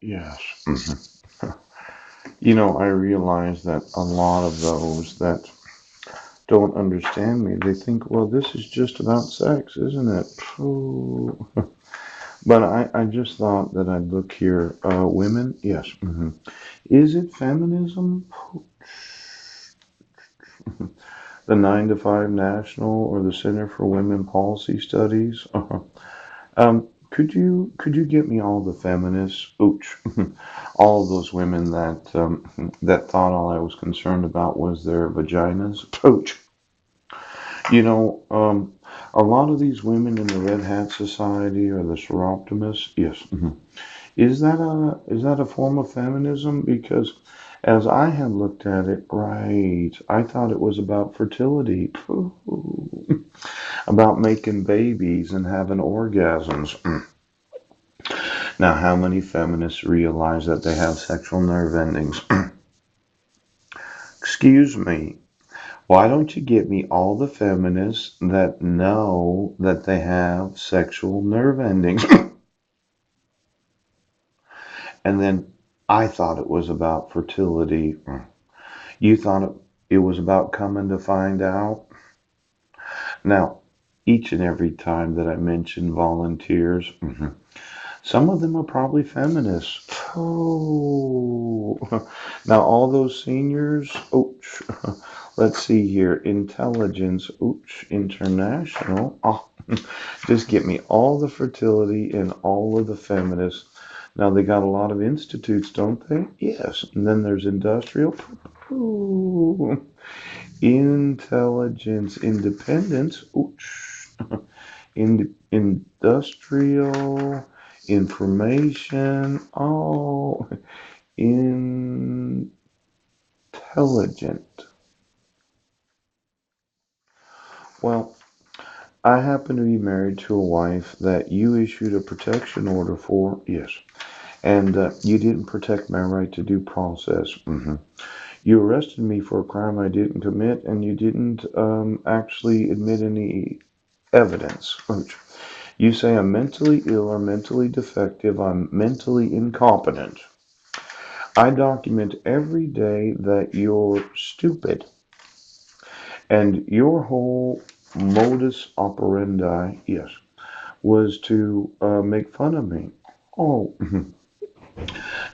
Yes. I realize that a lot of those that don't understand me, they think, well, this is just about sex, isn't it? Phew. But I just thought that I'd look here. Women, yes. Is it feminism? The 9 to 5 National or the Center for Women Policy Studies? Could you get me all the feminists, ooch, all of those women that thought all I was concerned about was their vaginas, ooch. A lot of these women in the Red Hat Society or the Seroptimists, yes. Is that a form of feminism? Because as I had looked at it, right, I thought it was about fertility, about making babies and having orgasms. Now, how many feminists realize that they have sexual nerve endings? Excuse me. Why don't you get me all the feminists that know that they have sexual nerve endings? And then I thought it was about fertility. You thought it was about coming to find out? Now, each and every time that I mention volunteers, some of them are probably feminists. Oh, now all those seniors, ouch. Let's see here. Intelligence, ouch, international. Oh, just get me all the fertility and all of the feminists. Now they got a lot of institutes, don't they? Yes. And then there's industrial. Ooh. Intelligence, independence. Ouch. Industrial information. Oh, intelligent. Well, I happen to be married to a wife that you issued a protection order for. Yes. And you didn't protect my right to due process. You arrested me for a crime I didn't commit, and you didn't actually admit any evidence. You say I'm mentally ill or mentally defective, I'm mentally incompetent. I document every day that you're stupid, and your whole modus operandi, yes, was to make fun of me. Oh,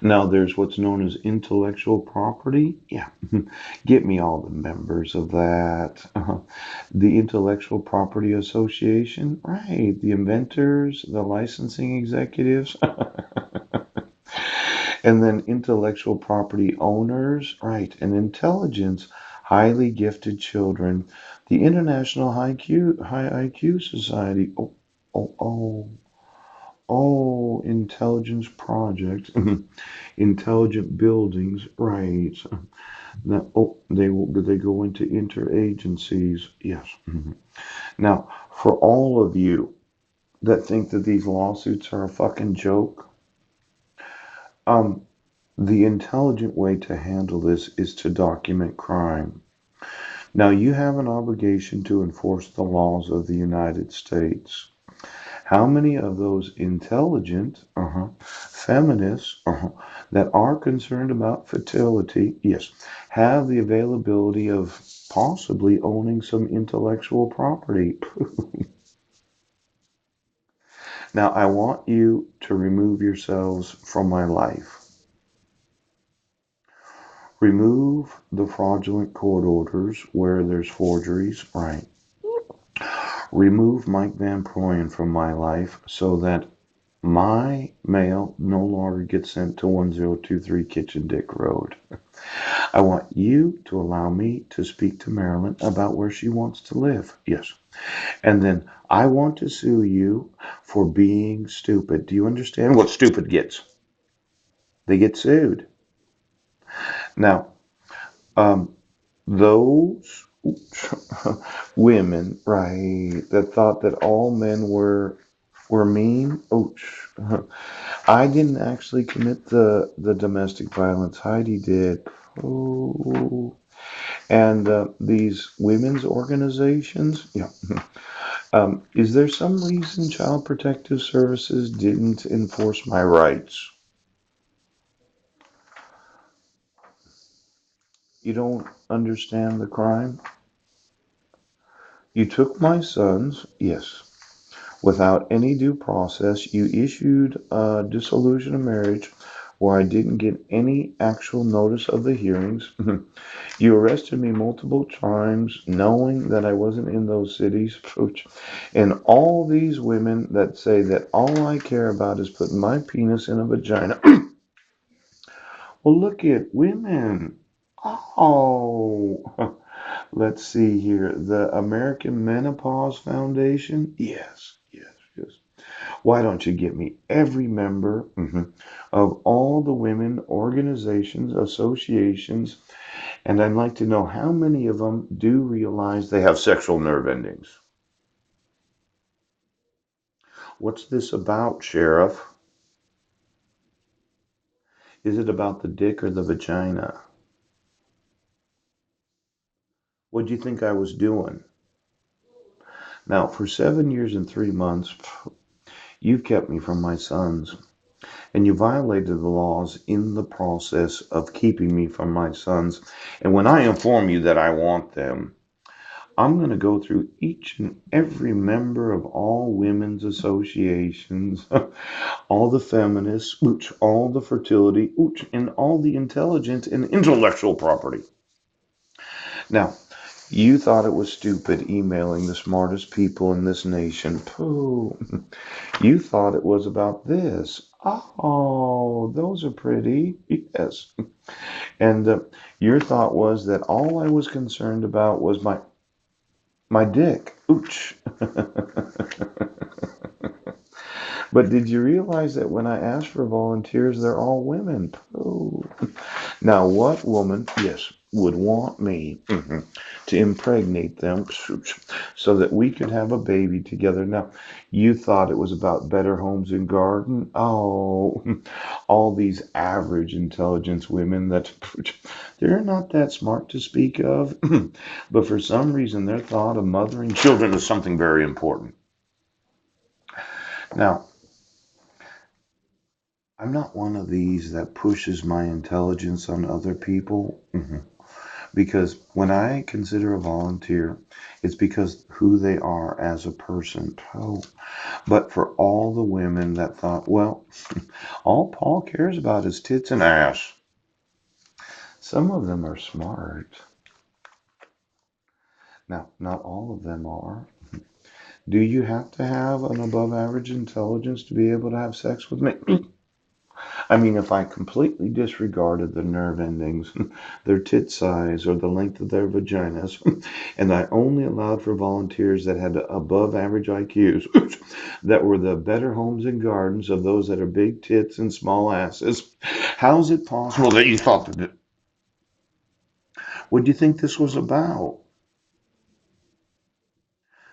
now there's what's known as intellectual property. Yeah, get me all the members of that. The Intellectual Property Association, right? The inventors, the licensing executives. And then intellectual property owners, right? And intelligence, highly gifted children. The International High IQ Society. Oh, intelligence project. Intelligent buildings, right? Now, they go into interagencies? Yes. Now, for all of you that think that these lawsuits are a fucking joke, um, the intelligent way to handle this is to document crime. Now, you have an obligation to enforce the laws of the United States. How many of those intelligent, feminists, that are concerned about fertility, yes, have the availability of possibly owning some intellectual property? Now, I want you to remove yourselves from my life. Remove the fraudulent court orders where there's forgeries, right? Remove Mike Van Proyen from my life so that my mail no longer gets sent to 1023 Kitchen Dick Road. I want you to allow me to speak to Marilyn about where she wants to live. Yes. And then I want to sue you for being stupid. Do you understand what stupid gets? They get sued. Now, um, those women, right, that thought that all men were mean. Ouch. I didn't actually commit the domestic violence. Heidi did. Oh. And these women's organizations, yeah. Is there some reason Child Protective Services didn't enforce my rights? You don't understand the crime? You took my sons, yes, without any due process. You issued a dissolution of marriage where I didn't get any actual notice of the hearings. You arrested me multiple times knowing that I wasn't in those cities. And all these women that say that all I care about is putting my penis in a vagina. Well, look at women. Oh, let's see here. The American Menopause Foundation. Yes, yes, yes. Why don't you get me every member of all the women organizations, associations, and I'd like to know how many of them do realize they have sexual nerve endings. What's this about, Sheriff? Is it about the dick or the vagina? What do you think I was doing? Now, for 7 years and 3 months, you've kept me from my sons, and you violated the laws in the process of keeping me from my sons. And when I inform you that I want them, I'm going to go through each and every member of all women's associations, all the feminists, all the fertility, and all the intelligent and intellectual property. Now, you thought it was stupid emailing the smartest people in this nation. Pooh. You thought it was about this. Oh, those are pretty. Yes. And your thought was that all I was concerned about was my dick. Ooch. But did you realize that when I asked for volunteers, they're all women? Oh. Now, what woman, yes, would want me to impregnate them so that we could have a baby together? Now, you thought it was about Better Homes and Garden? Oh, all these average intelligence women that they're not that smart to speak of, but for some reason their thought of mothering children is something very important. Now, I'm not one of these that pushes my intelligence on other people. Because when I consider a volunteer, it's because who they are as a person. Oh, but for all the women that thought, well, all Paul cares about is tits and ass. Some of them are smart. Now, not all of them are. Do you have to have an above average intelligence to be able to have sex with me? I mean, if I completely disregarded the nerve endings, their tit size, or the length of their vaginas, and I only allowed for volunteers that had above average IQs, that were the Better Homes and Gardens of those that are big tits and small asses, how is it possible that you thought that? What do you think this was about?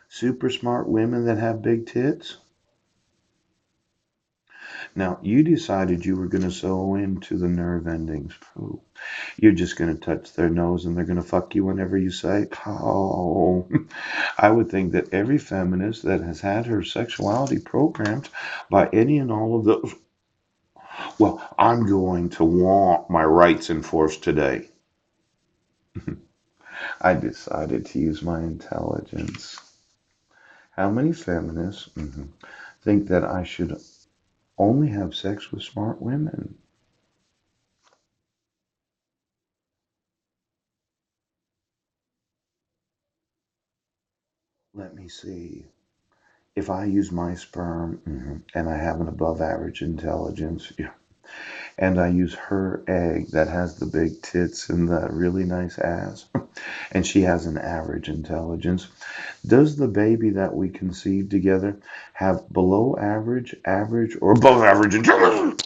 Super smart women that have big tits? Now, you decided you were going to sew into the nerve endings. Oh, you're just going to touch their nose and they're going to fuck you whenever you say, oh. I would think that every feminist that has had her sexuality programmed by any and all of those, well, I'm going to want my rights enforced today. I decided to use my intelligence. How many feminists think that I should only have sex with smart women? Let me see. If I use my sperm and I have an above average intelligence, yeah, and I use her egg that has the big tits and the really nice ass, and she has an average intelligence, does the baby that we conceive together have below average, average, or above average intelligence?